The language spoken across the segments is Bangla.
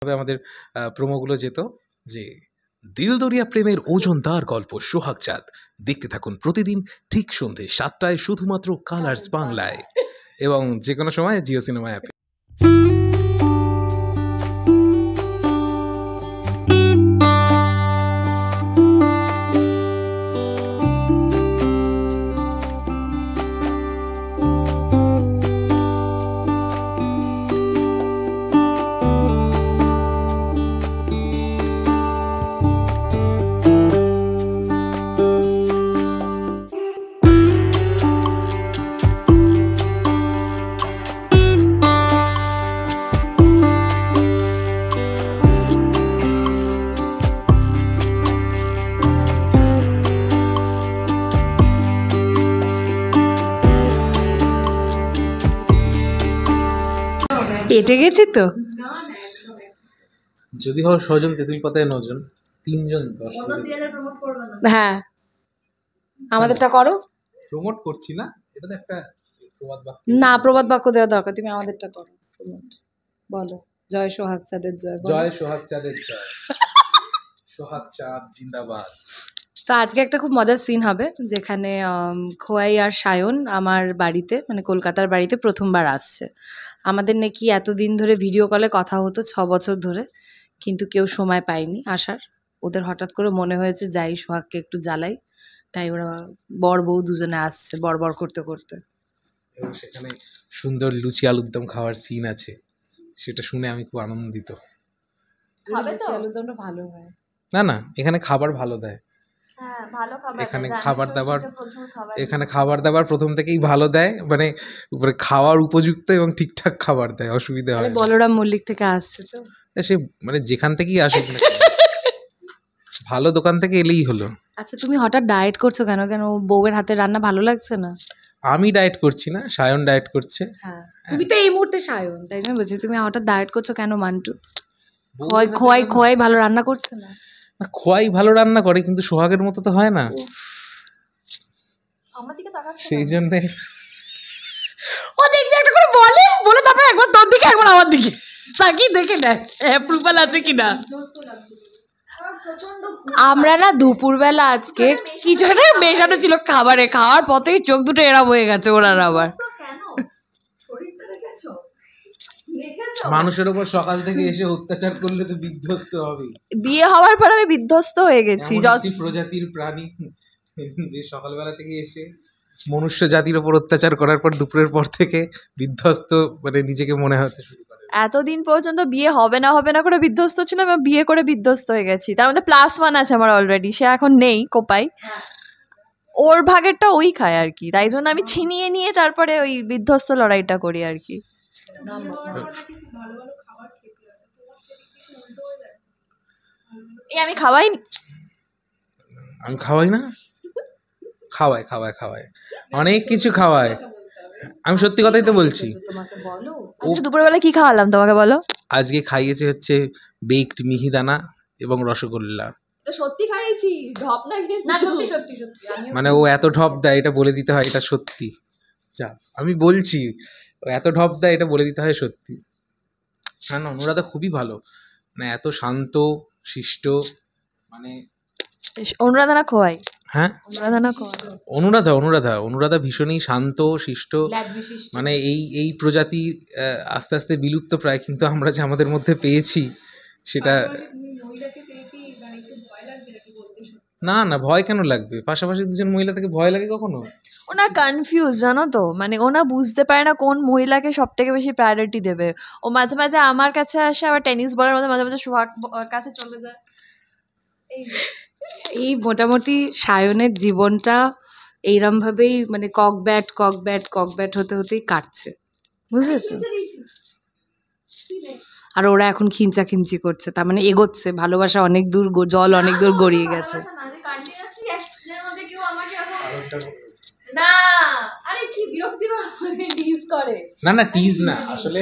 আমাদের প্রোমোগুলো যেত যে দিলদরিয়া প্রেমের ওজনদার গল্প সোহাগ চাঁদ দেখতে থাকুন প্রতিদিন ঠিক সন্ধ্যে 7টায় শুধুমাত্র কালার্স বাংলায় এবং যে কোনো সময় জিও সিনেমা অ্যাপে। পেটে গেছি তো যদি হয় 6 জন তেঁতুল পাতায় 9 জন 3 জন 10। হ্যাঁ আমাদেরটা করো। প্রমোট করছি না, এটা তো একটা প্রবাদ বাক্য। না প্রবাদ বাক্য দেওয়া দরকার, তুমি আমাদেরটা করো প্রমোট। বলো জয় সোহাগ চাঁদের জয়। জয় সোহাগ চাঁদের জয়। সোহাগ চাঁদ জিন্দাবাদ। তো আজকে একটা খুব মজার সিন হবে যেখানে খোয়াই আর সায়ন আমার বাড়িতে মানে কলকাতার বাড়িতে প্রথমবার আসছে। আমাদের নাকি এতদিন ধরে ভিডিও কলে কথা হতো 6 বছর ধরে, কিন্তু কেউ সময় পায়নি আসার। ওদের হঠাৎ করে মনে হয়েছে যাই সোহাগকে একটু জ্বালাই, তাই ওরা বর বউ দুজনে আসছে বড় করতে করতে। এবং সেখানে সুন্দর লুচি আলুর দম খাওয়ার সিন আছে, সেটা শুনে আমি খুব আনন্দিত। খাবে তো? আলুর দমটা ভালো হয় না না, এখানে খাবার ভালো দেয়। হ্যাঁ ভালো খাবার এখানে দেয়, খাবার দাবার প্রচুর খাবার এখানে খাবার দাবার প্রথম থেকেই ভালো দেয়, মানে খাওয়ার উপযুক্ত এবং ঠিকঠাক খাবার দেয়, অসুবিধা হয় না। বলরাম মল্লিক থেকে আসছে তো সে মানে যেখান থেকেই আসুক না কেন, ভালো দোকান থেকে এলেই হলো। আচ্ছা তুমি হঠাৎ ডায়েট করছো কেন? কেন বউয়ের হাতে রান্না ভালো লাগছে না? আমি ডায়েট করছি না, সায়ন ডায়েট করছে। হ্যাঁ তুমি তো এই মুহূর্তে সায়ন, তাই জন্য বলছি তুমি হঠাৎ ডায়েট করছো কেন মান্টু? খোয়াই ভালো রান্না করছে না? না খোয়াই ভালো রান্না করে, কিন্তু সোহাগের মতো তো হয় না, আমার দিকে তাকাচ্ছে সেই জন্যে ও দেখতে একটা করে বলে তারপর একবার তোর দিকে একবার আমার দিকে তাকিয়ে দেখে নেয় অ্যাপ্রুভাল আছে কিনা। আমরা না দুপুরবেলা আজকে কিছু একটা মেশানো ছিল খাবারে, খাওয়ার পথেই চোখ দুটো এরম হয়ে গেছে ওনার আবার। কেন শরীরটা দেখেছো? মানুষের উপর সকাল থেকে এসে অত্যাচার করলে তো বিধ্বস্ত হবে। বিয়ে হওয়ার পর আমি বিধ্বস্ত হয়ে গেছি। প্রজাতির প্রাণী যে সকালবেলা থেকে এসে মনুষ্য জাতির উপর অত্যাচার করার পর দুপুরের পর থেকে বিধ্বস্ত মানে নিজেকে মনে হতে শুরু করে। এতদিন পর্যন্ত বিয়ে হবে না করে বিধ্বস্ত ছিলাম, আমি বিয়ে করে বিধ্বস্ত হয়ে গেছি। তার মধ্যে +1 আছে আমার অলরেডি, সে এখন নেই কোপাই, ওর ভাগেরটা ওই খায় আর কি। তাই জন্য আমি ছিনিয়ে নিয়ে তারপরে ওই বিধ্বস্ত লড়াইটা করি আর কি। আমি খাওয়াই না, খাওয়ায় অনেক কিছু খাওয়ায়। আমি সত্যি কথাই তো বলছি। দুপুরবেলা কি খাওয়ালাম তোমাকে বলো? আজকে খাইয়েছে হচ্ছে বেকড মিহিদানা এবং রসগোল্লা। সত্যি খাইয়েছি, ঢপ না সত্যি মানে ও এত ঢপ দেয় এটা বলে দিতে হয় এটা সত্যি। যা আমি বলছি, ও এত ঢপ দেয় এটা বলে দিতে হয় সত্যি। হ্যাঁ না, অনুরাধা খুবই ভালো, মানে এত শান্ত শিষ্ট, মানে অনুরাধা না খোয়াই? হ্যাঁ অনুরাধা ভীষণই শান্ত শিষ্ট, মানে এই প্রজাতি আস্তে আস্তে বিলুপ্ত প্রায়, কিন্তু আমরা যে আমাদের মধ্যে পেয়েছি সেটা। না না ভয় কেন লাগবে, পাশাপাশি দুজন মহিলা থেকে ভয় লাগে কখনো? ওনা কনফিউজ জানো তো, মানে ওনা বুঝতে পারে না কোন মহিলাকে সব থেকে বেশি প্রায়োরিটি দেবে। ও মাঝে মাঝে আমার কাছে আসে, আবার টেনিস বলের মধ্যে মাঝে মাঝে সোহাগ কাছে চলে যায়। এই মোটামুটি সায়নের জীবনটা এইরম ভাবেই মানে কক ব্যাট হতে হতেই কাটছে, বুঝলে তো? আর ওরা এখন খিমচি করছে, তার মানে এগোচ্ছে, ভালোবাসা অনেক দূর, জল অনেক দূর গড়িয়ে গেছে। না টিজ না, আসলে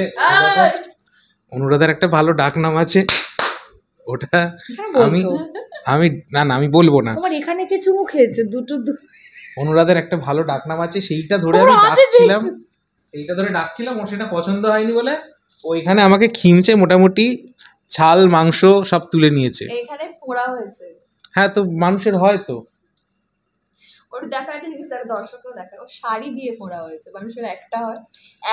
অনুরাধার একটা ভালো ডাক নাম আছে, ওটা আমি বলবো না। তোমার এখানে কে চুমু খেয়েছে? দুটো অনুরাধার একটা ভালো ডাক নাম আছে, সেইটা ধরে আমি ডাকছিলাম, ও সেটা পছন্দ হয়নি বলে ওইখানে আমাকে খিমচে মোটামুটি ছাল মাংস সব তুলে নিয়েছে। এখানে ফোড়া হয়েছে। হ্যাঁ, তো মানুষের হয় তো। ওর দেখা একটা জিনিস দেখা, দর্শকও দেখা, ও শাড়ি দিয়ে ফোড়া হয়েছে। মানুষের একটা হয়,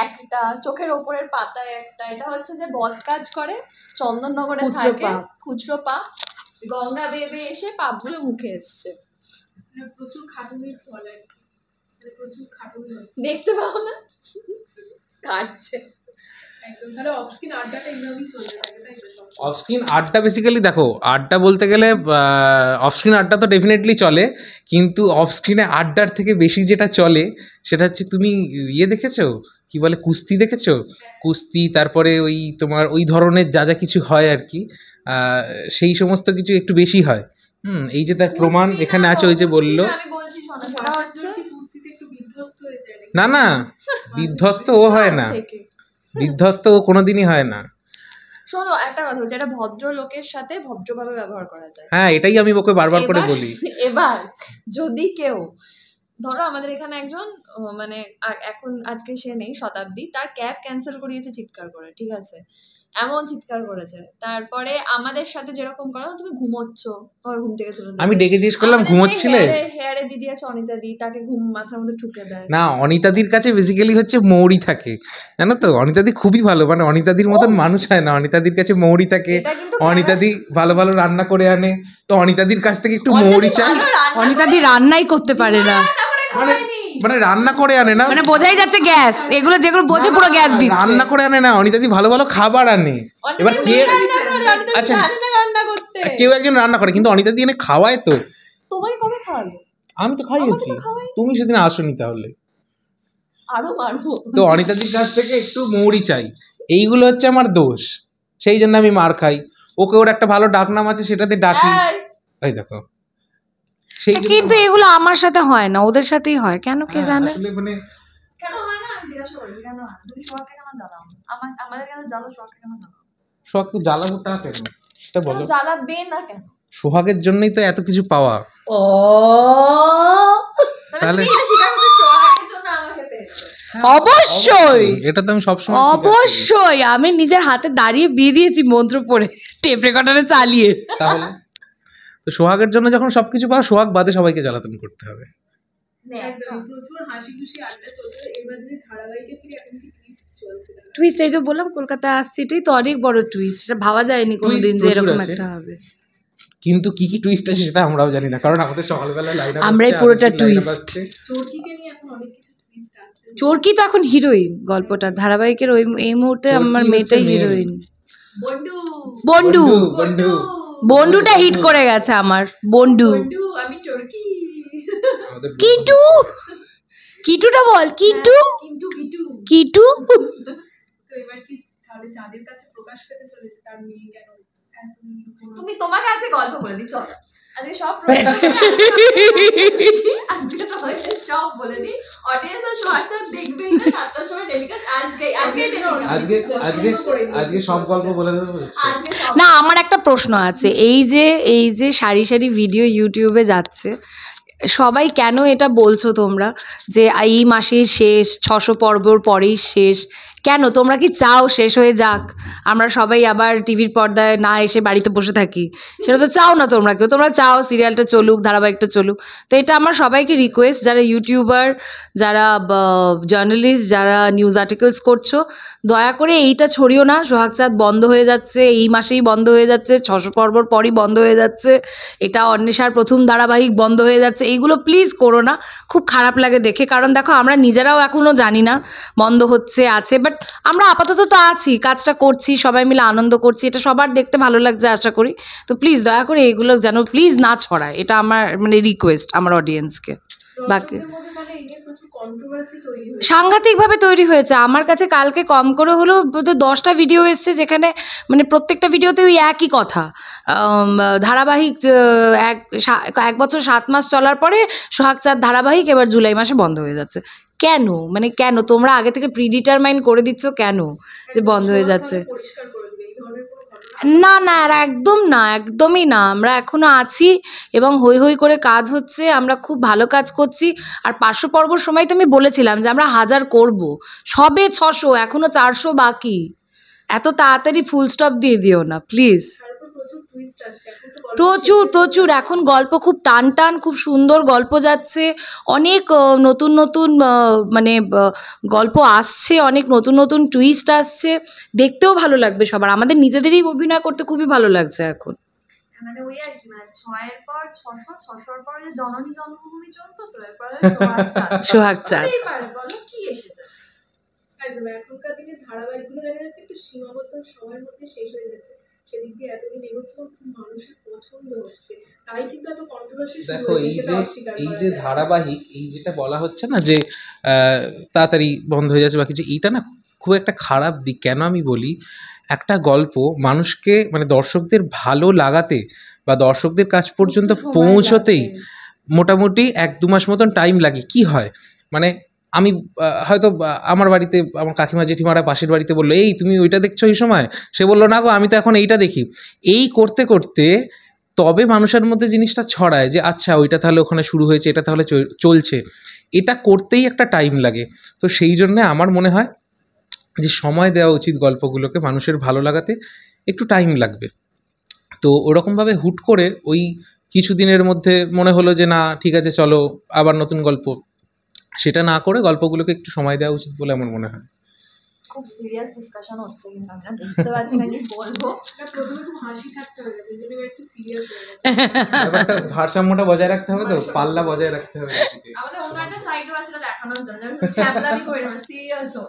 একটা চোখের ওপরের পাতায় একটা। এটা হচ্ছে যে বদ কাজ করে, চন্দননগরে খুচরো থাকে, পাপ। খুচরো পাপ। গঙ্গা বেয়ে এসে পাপগুলো মুখে এসছে। প্রচুর খাটুনির ফল আর কি, প্রচুর খাটুনি হচ্ছে। দেখতে পাও না কাটছে একদম। তাহলে অফ স্ক্রিন আড্ডাটা এইভাবেই চলতে থাকে, তাই তো? সব অফ স্ক্রিন আড্ডা বেসিক্যালি দেখো, আড্ডা বলতে গেলে অফ স্ক্রিন আড্ডা তো ডেফিনেটলি চলে, কিন্তু অফ স্ক্রিনে আড্ডার থেকে বেশি যেটা চলে সেটা হচ্ছে, তুমি ইয়ে দেখেছো, কি বলে, কুস্তি দেখেছো? কুস্তি, তারপরে ওই তোমার ওই ধরনের যা যা কিছু হয় আর কি, সেই সমস্ত কিছু একটু বেশি হয়। এই যে তার প্রমাণ এখানে আছে, ওই যে বললো। আমি বলছি শোনো, সেটা হচ্ছে কুস্তিতে একটু বিধ্বস্ত হয়ে যায়। না না, বিধ্বস্ত ও হয় না, থেকে। বিধ্বস্ত ও কোনোদিনই হয় না। শোনো, একটা কথা হচ্ছে, এটা ভদ্র লোকের সাথে ভদ্রভাবে ব্যবহার করা যায়। হ্যাঁ, এটাই আমি ওকে বারবার করে এবার- বলি। এবার যদি কেউ, ধরো আমাদের এখানে একজন মানে এখন আজকে সে নেই, শতাব্দী, তার ক্যাব ক্যান্সেল করিয়েছে চিৎকার করে, ঠিক আছে, এমন চিৎকার করেছে। তারপরে আমাদের সাথে যেরকম করো, তুমি ঘুমোচ্ছ, তোমাকে ঘুম থেকে তুলে দেবে। আমি ডেকে জিজ্ঞেস করলাম, ঘুমোচ্ছিলে? হেয়ারে দিদি আছে অনিতা দি, তাকে ঘুম মাথার মধ্যে ঠুকে দেয়। না, অনিতাদির কাছে বেসিক্যালি হচ্ছে মৌরি থাকে, জানো তো। অনিতাদি খুবই ভালো, মানে অনিতাদির মতন মানুষ হয় না। অনিতাদির কাছে মৌরি থাকে, এটা কিন্তু অনিতাদি ভালো ভালো রান্না করে আনে, তো অনিতাদির কাছ থেকে একটু মৌরি চাই। অনিতাদি রান্নাই করতে পারে না, মানে মানে রান্না করে আনে না, মানে বোঝাই যাচ্ছে গ্যাস, এগুলো যেগুলো বোঝে পুরো গ্যাস দিচ্ছে। রান্না করে আনে না, অনিতাদি ভালো ভালো খাবার আনে। এবার কে, আচ্ছা, রান্না করতে কেউ একজন রান্না করে, কিন্তু অনিতাদি এনে খাওয়ায় তো। তোমায় কবে খাওয়ালো? আমি তো খাইয়েছি, আমাকে তো খাওয়ায়নি। তুমি সেদিন আসোনি তাহলে। আরো মারবো। তো অনিতাদির কাছ থেকে একটু মৌরি চাই, এইগুলো হচ্ছে আমার দোষ, সেই জন্য আমি মার খাই। ওকে ওর একটা ভালো ডাকনাম আছে, সেটাতে ডাকি। এই, এই দেখো, সেই জন্য কিন্তু এগুলো আমার সাথে হয় না, ওদের সাথেই হয়, কেন কে হ্যাঁ, জানে। আসলে মানে কেন হয় না আমি জিজ্ঞাসা করেছি, কেন হয় না? তুমি সোহাগকে কেন জ্বালাও? আমাদের কেন জ্বালো, সোহাগকে কেন জ্বালাও? সোহাগকে জ্বালাবোটা কেন সেটা কেন বলো। জ্বালাবে না কেন? সোহাগের জন্যই তো এত কিছু পাওয়া। ও তাহলে তাহলে- তুমি এটা স্বীকার করছো, সোহাগের জন্য আমাকে পেয়েছো। অবশ্যই, এটা তো আমি সবসময় স্বীকার করি। অবশ্যই আমি নিজের হাতে দাঁড়িয়ে বিয়ে দিয়েছি মন্ত্র পড়ে, টেপ রেকর্ডারে চালিয়ে। তাহলে তো সোহাগের জন্য যখন সবকিছু পাওয়া, সোহাগ বাদে সবাইকে জ্বালাতন করতে হবে। একদম প্রচুর হাসি খুশি আড্ডা চলতে। এবার যদি ধারাবাহিকে ফিরে, এখন কি টুইস্ট চলছে? টুইস্ট, এই যে বললাম কলকাতায় আসছি, এটাই তো অনেক বড় টুইস্ট, এটা ভাবা যায়নি কোনোদিন যে প্রচুর এরকম আছে। একটা হবে। কিন্তু কি কি টুইস্ট আছে সেটা আমরাও জানি না, কারণ আমাদের সকালবেলা লাইন আমরাই পুরোটা twist। চোরকিকে নিয়ে এখন অনেক কিছু টুইস্ট আসছে। চোরকি তো এখন হিরোইন, গল্পটা ধারাবাহিকের ওই এই মুহূর্তে চোরকি আমার হচ্ছে মেয়েটাই main। হিরোইন। বন্ডু, বন্ডু, বন্ধু বন্ডুটা হিট করে গেছে আমার, বন্ডু। বন্ডু, আমি চোরকি। আমাদের কিটু, কিটুটা বল, কিটু, কিন্তু কিটু। কিটু। তো এবার কি তাহলে যাদের কাছে প্রকাশ পেতে চলেছে, তার মেয়ে কেন এত নিরূপণ আছে? তুমি তোমাকে আজকে গল্প বলে দিই, চলো আজকে সব আজকে তোমাকে সব বলে দিই। অডিয়েন্স আর সোহাগটা দেখবেই না 7টার সময় টেলিকাস্ট। আজকে আজকে আজকে সব গল্প বলে দেবো। আজকে সব না, আমার একটা প্রশ্ন আছে, এই যে সারি সারি ভিডিও ইউটিউবে যাচ্ছে, সবাই কেন এটা বলছো তোমরা যে এই মাসের শেষ, 600 পর্বর পরেই শেষ? কেন তোমরা কি চাও শেষ হয়ে যাক, আমরা সবাই আবার টিভির পর্দায় না এসে বাড়িতে বসে থাকি? সেটা তো চাও না তোমরা কেউ, তোমরা চাও সিরিয়ালটা চলুক, ধারাবাহিকটা চলুক। তো এটা আমার সবাইকে রিকোয়েস্ট, যারা ইউটিউবার, যারা জার্নালিস্ট, যারা নিউজ আর্টিকেলস করছো, দয়া করে এইটা ছড়িও না সোহাগচাঁদ বন্ধ হয়ে যাচ্ছে, এই মাসেই বন্ধ হয়ে যাচ্ছে, 600 পর্বর পরই বন্ধ হয়ে যাচ্ছে, এটা অন্বেষার প্রথম ধারাবাহিক বন্ধ হয়ে যাচ্ছে, এইগুলো প্লিজ করো না, খুব খারাপ লাগে দেখে। কারণ দেখো, আমরা নিজেরাও এখনও জানি না বন্ধ হচ্ছে আছে, বাট আমরা আপাতত তো আছি, কাজটা করছি, সবাই মিলে আনন্দ করছি, এটা সবার দেখতে ভালো লাগছে আশা করি। তো প্লিজ দয়া করে এগুলো যেন প্লিজ না ছড়ায়, এটা আমার মানে রিকোয়েস্ট আমার অডিয়েন্সকে। বাকি দর্শকদের মধ্যে তাহলে এই নিয়ে প্রচুর কন্ট্রোভার্সি তৈরি হয়েছে। সাংঘাতিকভাবে তৈরি হয়েছে। আমার কাছে কালকে কম করে হলেও বোধহয় 10টা ভিডিও এসছে, যেখানে মানে প্রত্যেকটা ভিডিওতে ওই একই কথা। ধারাবাহিক এক বছর 7 মাস চলার পরে সোহাগচাঁদ ধারাবাহিক এবার জুলাই মাসে বন্ধ হয়ে যাচ্ছে। কেন, মানে কেন তোমরা আগে থেকে প্রিডিটারমাইন করে দিচ্ছ কেন যে বন্ধ হয়ে যাচ্ছে? তাহলে পরিষ্কার করে দিবে এই ধরনের কোনো ঘটনা। না না, আর একদম না, একদমই না, আমরা এখনো আছি এবং হই হই করে কাজ হচ্ছে, আমরা খুব ভালো কাজ করছি। আর 500 পর্বর সময় তো আমি বলেছিলাম যে আমরা 1000 করব, সবে 600, এখনো 400 বাকি, এত তাড়াতাড়ি ফুল স্টপ দিয়ে দিও না প্লিজ। তারপর প্রচুর টুইস্ট আসছে এখন তো গল্প প্রচুর প্রচুর এখন গল্প খুব টান টান, খুব সুন্দর গল্প যাচ্ছে, অনেক নতুন নতুন মানে গল্প আসছে, অনেক নতুন নতুন টুইস্ট আসছে, দেখতেও ভালো লাগবে সবার, আমাদের নিজেদেরই অভিনয় করতে খুবই ভালো লাগছে এখন। মানে ওই আর কি, মানে 6-এর পর 600, 600-র পর যে জননী জন্মভূমি চলতো, তো এরপরে সোহাগ চাঁদ। বলো কি এসেছে। একদম এখনকার দিনে ধারাবাহিকগুলো দেখা যাচ্ছে একটু সীমাবদ্ধ সময়ের মধ্যে শেষ হয়ে যাচ্ছে, সেদিক দিয়ে এতদিন এগোচ্ছে খুব মানুষের পছন্দ হচ্ছে, তাই কিন্তু এত কন্ট্রোভার্সি শুরু দেখো হয়েছে, এই সেটা যে অস্বীকার এই করা যে যায় না। ধারাবাহিক, এই যেটা বলা হচ্ছে না যে তাড়াতাড়ি বন্ধ হয়ে যাচ্ছে বা কিছু, এইটা না খুব একটা খারাপ দিক। কেন আমি বলি, একটা গল্প মানুষকে মানে দর্শকদের ভালো লাগাতে বা দর্শকদের কাছ পর্যন্ত পৌঁছতেই মোটামুটি 1-2 মাস মতন টাইম লাগে। কি হয় মানে আমি হয়তো আমার বাড়িতে আমার কাকিমা জেঠিমারা পাশের বাড়িতে বললো, এই তুমি ওইটা দেখছো এই সময়, সে বললো না গো আমি তো এখন এইটা দেখি। এই করতে করতে তবে মানুষের মধ্যে জিনিসটা ছড়ায় যে আচ্ছা ওইটা তাহলে ওখানে শুরু হয়েছে, এটা তাহলে চলছে। এটা করতেই একটা টাইম লাগে। তো সেই জন্যে আমার মনে হয় যে সময় দেওয়া উচিত গল্পগুলোকে, মানুষের ভালো লাগাতে একটু টাইম লাগবে। তো ওরকমভাবে হুট করে ওই কিছুদিনের মধ্যে মনে হলো যে না ঠিক আছে চলো আবার নতুন গল্প, সেটা না করে গল্পগুলোকে একটু সময় দেওয়া উচিত বলে আমার মনে হয়। খুব সিরিয়াস ডিসকাশন হচ্ছে, কিন্তু আমি না বুঝতে পারছি না কি বলবো। না, প্রথমে খুব হাসি ঠাট্টা হয়ে গেছে, যদি একটু সিরিয়াস হয়ে গেছে। ব্যাপারটা ভারসাম্যটা বজায় রাখতে হবে, তো পাল্লা বজায় রাখতে হবে। আমাদের অন্য একটা সাইডও আছে, দেখানোর জন্য ছ্যাবলামি করে না, সিরিয়াস হো।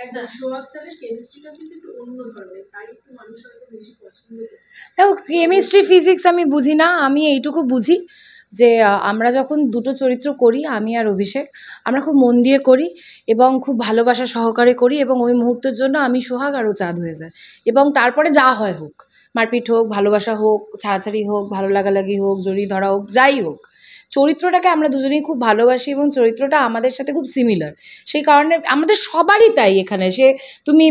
একদম সোহাগ চাঁদের কেমিস্ট্রিটা কিন্তু একটু অন্য ধরনের, তাই একটু মানুষ হয়তো বেশি পছন্দ করে। দেখো কেমিস্ট্রি ফিজিক্স আমি বুঝি না, আমি এইটুকু বুঝি যে আমরা যখন দুটো চরিত্র করি, আমি আর অভিষেক, আমরা খুব মন দিয়ে করি এবং খুব ভালোবাসা সহকারে করি, এবং ওই মুহূর্তের জন্য আমি সোহাগ আর ও চাঁদ হয়ে যায়, এবং তারপরে যা হয় হোক, মারপিট হোক, ভালোবাসা হোক, ছাড়াছাড়ি হোক, ভালো লাগালাগি হোক, জড়িয়ে ধরা হোক, যাই হোক, চরিত্রটাকে আমরা দুজনেই খুব ভালোবাসি এবং চরিত্রটা আমাদের সাথে খুব সিমিলার। সেই কারণে আমাদের সবারই তাই, এখানে সে তুমি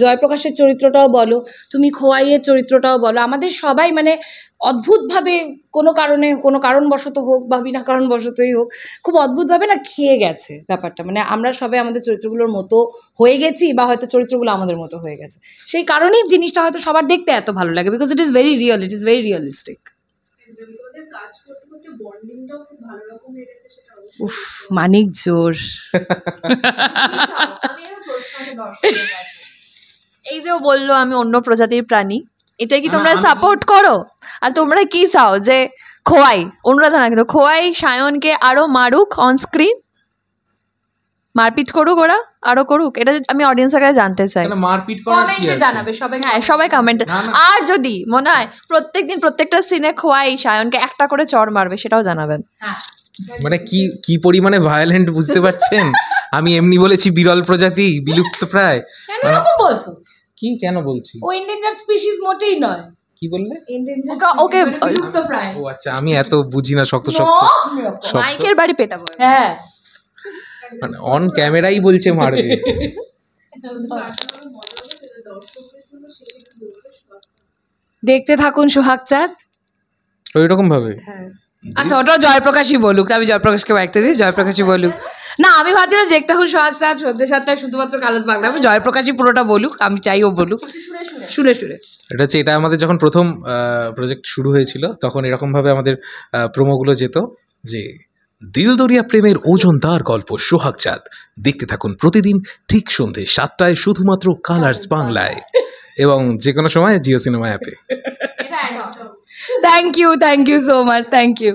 জয়প্রকাশের চরিত্রটাও বলো, তুমি খোয়াইয়ের চরিত্রটাও বলো, আমাদের সবাই মানে অদ্ভুতভাবে কোনো কারণে, কোনো কারণবশত হোক বা বিনা কারণবশতই হোক, খুব অদ্ভুতভাবে না খেয়ে গেছে ব্যাপারটা, মানে আমরা সবাই আমাদের চরিত্রগুলোর মতো হয়ে গেছি বা হয়তো চরিত্রগুলো আমাদের মতো হয়ে গেছে। সেই কারণেই জিনিসটা হয়তো সবার দেখতে এত ভালো লাগে, because it is very real, it is very realistic. একদম তোমাদের কাজ করতে করতে বন্ডিংটাও খুব ভালো রকম হয়ে গেছে, সেটা উফ, মানিক জোর। আমি একটা প্রশ্ন আছে দর্শকদের কাছে। এই যে ও বললো আমি অন্য প্রজাতির প্রাণী, এটা কি তোমরা সাপোর্ট করো? আর তোমরা কি চাও যে খোয়াই, অনুরাধা না কিন্তু খোয়াই সায়নকে আরো মারুক অন স্ক্রিন, মারপিট করুক, ওরা আরো করুক? এটা আমি অডিয়েন্সের কাছে জানতে চাই। মারপিট করার কি কমেন্টে আছে? জানাবে সবাই, হ্যাঁ সবাই কমেন্ট। না, না। আর যদি মনে হয় প্রত্যেকদিন প্রত্যেকটা সিনে খোয়াই সায়নকে একটা করে চড় মারবে, সেটাও জানাবেন। হ্যাঁ মানে কি কি পরিমাণে ভায়োলেন্ট বুঝতে পারছেন? আমি এমনি বলেছি বিরল প্রজাতি, বিলুপ্ত প্রায়। কেন এরকম বলছো? কি কেন বলছি? ও এন্ডেঞ্জার্ড স্পিসিস মোটেই নয়। কি বললে? এন্ডেঞ্জার্ড ওকে বিলুপ্ত প্রায়। ও আচ্ছা, আমি এত বুঝি না শক্ত শক্ত শব্দ। মাইকের বাড়ি পেটাবো। হ্যাঁ মানে অন ক্যামেরাই বলছে মারবে। দর্শকদের জন্য শেষে একটু বলবে সোহাগ চাঁদ। দেখতে থাকুন সোহাগ চাঁদ। ওই রকম ভাবে আচ্ছা ওটাও জয়প্রকাশই বলুক, আমি জয়প্রকাশকে একটা দিই, জয়প্রকাশই বলুক। না আমি ভাবছিলাম দেখতে থাকুন সোহাগ চাঁদ, সন্ধ্যে 7টায় শুধুমাত্র কালাস বাংলা, আমি জয়প্রকাশই পুরোটা বলুক, আমি চাই ও বলুক শুনে শুনে। এটা হচ্ছে, এটা আমাদের যখন প্রথম প্রজেক্ট শুরু হয়েছিল তখন এরকমভাবে আমাদের প্রোমোগুলো যেত যে দিলদরিয়া প্রেমের ওজনদার গল্প সোহাগ চাঁদ, দেখতে থাকুন প্রতিদিন ঠিক সন্ধ্যে 7টায় শুধুমাত্র কালার্স বাংলায় এবং যে কোনো সময় জিও সিনেমা অ্যাপে। Thank you so much, thank you.